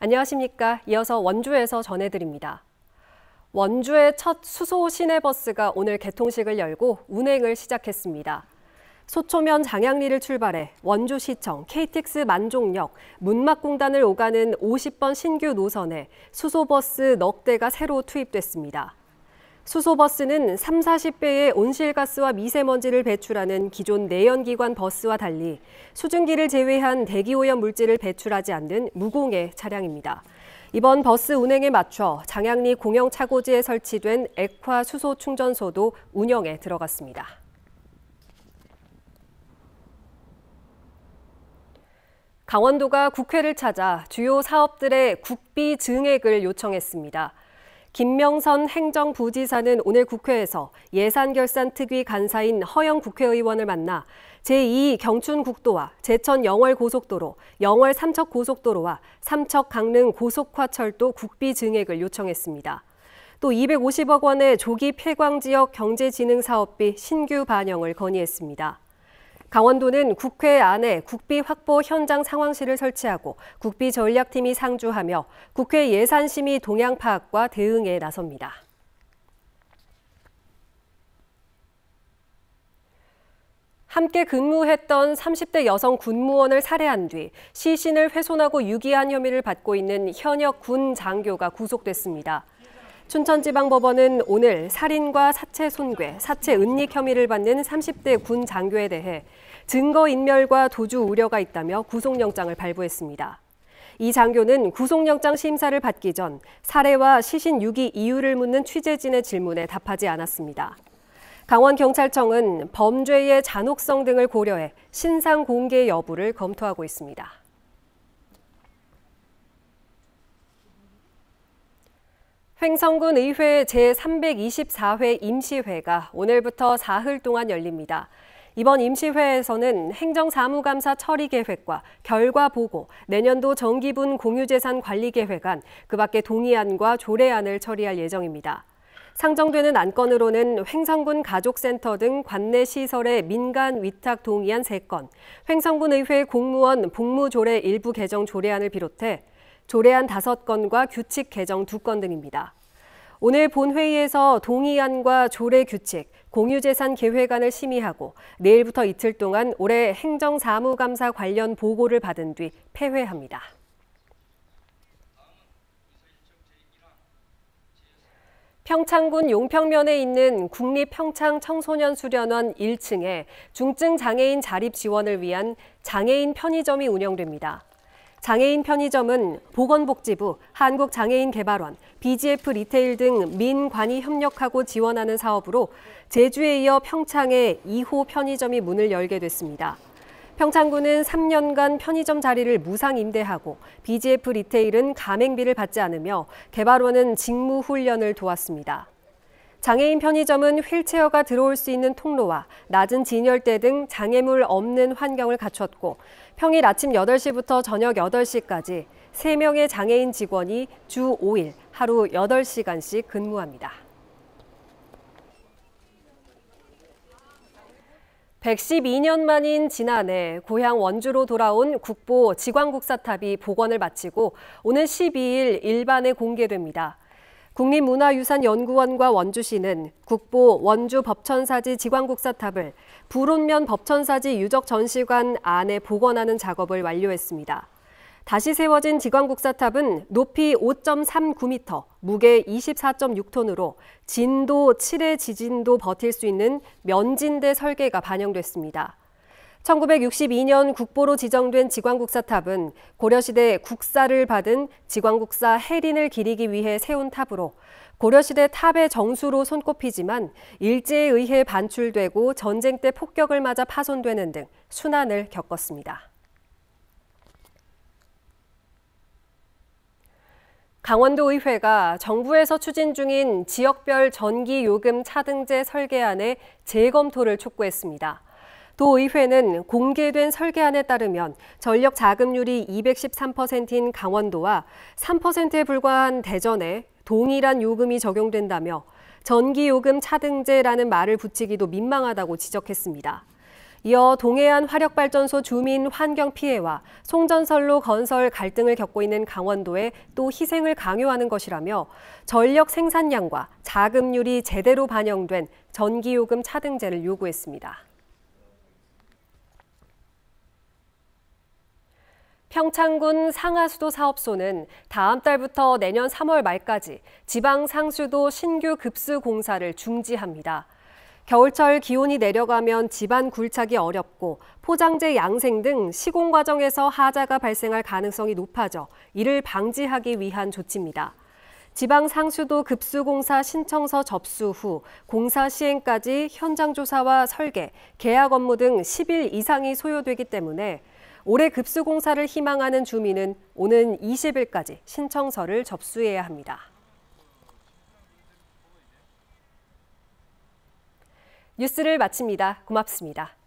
안녕하십니까. 이어서 원주에서 전해드립니다. 원주의 첫 수소 시내버스가 오늘 개통식을 열고 운행을 시작했습니다. 소초면 장양리를 출발해 원주시청, KTX 만종역, 문막공단을 오가는 50번 신규 노선에 수소버스 넉 대가 새로 투입됐습니다. 수소버스는 30-40배의 온실가스와 미세먼지를 배출하는 기존 내연기관 버스와 달리 수증기를 제외한 대기오염 물질을 배출하지 않는 무공해 차량입니다. 이번 버스 운행에 맞춰 장양리 공영차고지에 설치된 액화 수소 충전소도 운영에 들어갔습니다. 강원도가 국회를 찾아 주요 사업들의 국비 증액을 요청했습니다. 김명선 행정부지사는 오늘 국회에서 예산결산특위 간사인 허영 국회의원을 만나 제2 경춘국도와 제천 영월고속도로, 영월 삼척고속도로와 삼척 강릉 고속화철도 국비 증액을 요청했습니다. 또 250억 원의 조기 폐광지역 경제진흥사업비 신규 반영을 건의했습니다. 강원도는 국회 안에 국비 확보 현장 상황실을 설치하고 국비 전략팀이 상주하며 국회 예산심의 동향 파악과 대응에 나섭니다. 함께 근무했던 30대 여성 군무원을 살해한 뒤 시신을 훼손하고 유기한 혐의를 받고 있는 현역 군 장교가 구속됐습니다. 춘천지방법원은 오늘 살인과 사체 손괴, 사체 은닉 혐의를 받는 30대 군 장교에 대해 증거인멸과 도주 우려가 있다며 구속영장을 발부했습니다. 이 장교는 구속영장 심사를 받기 전 살해와 시신 유기 이유를 묻는 취재진의 질문에 답하지 않았습니다. 강원경찰청은 범죄의 잔혹성 등을 고려해 신상 공개 여부를 검토하고 있습니다. 횡성군 의회 제324회 임시회가 오늘부터 사흘 동안 열립니다. 이번 임시회에서는 행정사무감사 처리 계획과 결과 보고, 내년도 정기분 공유재산 관리 계획안, 그 밖에 동의안과 조례안을 처리할 예정입니다. 상정되는 안건으로는 횡성군 가족센터 등 관내 시설의 민간 위탁 동의안 3건, 횡성군 의회 공무원 복무조례 일부 개정 조례안을 비롯해 조례안 5건과 규칙 개정 2건 등입니다. 오늘 본회의에서 동의안과 조례 규칙, 공유재산 계획안을 심의하고 내일부터 이틀 동안 올해 행정사무감사 관련 보고를 받은 뒤 폐회합니다. 평창군 용평면에 있는 국립평창청소년수련원 1층에 중증 장애인 자립 지원을 위한 장애인 편의점이 운영됩니다. 장애인 편의점은 보건복지부, 한국장애인개발원, BGF 리테일 등 민관이 협력하고 지원하는 사업으로 제주에 이어 평창에 2호 편의점이 문을 열게 됐습니다. 평창군은 3년간 편의점 자리를 무상 임대하고 BGF 리테일은 가맹비를 받지 않으며 개발원은 직무 훈련을 도왔습니다. 장애인 편의점은 휠체어가 들어올 수 있는 통로와 낮은 진열대 등 장애물 없는 환경을 갖췄고 평일 아침 8시부터 저녁 8시까지 3명의 장애인 직원이 주 5일 하루 8시간씩 근무합니다. 112년 만인 지난해 고향 원주로 돌아온 국보 지광국사탑이 복원을 마치고 오는 12일 일반에 공개됩니다. 국립문화유산연구원과 원주시는 국보 원주 법천사지 지광국사탑을 불온면 법천사지 유적전시관 안에 복원하는 작업을 완료했습니다. 다시 세워진 지광국사탑은 높이 5.39m, 무게 24.6톤으로 진도 7의 지진도 버틸 수 있는 면진대 설계가 반영됐습니다. 1962년 국보로 지정된 지광국사탑은 고려시대 국사를 받은 지광국사 해린을 기리기 위해 세운 탑으로 고려시대 탑의 정수로 손꼽히지만 일제에 의해 반출되고 전쟁 때 폭격을 맞아 파손되는 등 순환을 겪었습니다. 강원도 의회가 정부에서 추진 중인 지역별 전기요금 차등제 설계안의 재검토를 촉구했습니다. 도의회는 공개된 설계안에 따르면 전력 자금률이 213%인 강원도와 3%에 불과한 대전에 동일한 요금이 적용된다며 전기요금 차등제라는 말을 붙이기도 민망하다고 지적했습니다. 이어 동해안 화력발전소 주민 환경 피해와 송전선로 건설 갈등을 겪고 있는 강원도에 또 희생을 강요하는 것이라며 전력 생산량과 자급률이 제대로 반영된 전기요금 차등제를 요구했습니다. 평창군 상하수도 사업소는 다음 달부터 내년 3월 말까지 지방 상수도 신규 급수 공사를 중지합니다. 겨울철 기온이 내려가면 집안 굴착이 어렵고 포장재 양생 등 시공 과정에서 하자가 발생할 가능성이 높아져 이를 방지하기 위한 조치입니다. 지방 상수도 급수공사 신청서 접수 후 공사 시행까지 현장 조사와 설계, 계약 업무 등 10일 이상이 소요되기 때문에 올해 급수공사를 희망하는 주민은 오는 20일까지 신청서를 접수해야 합니다. 뉴스를 마칩니다. 고맙습니다.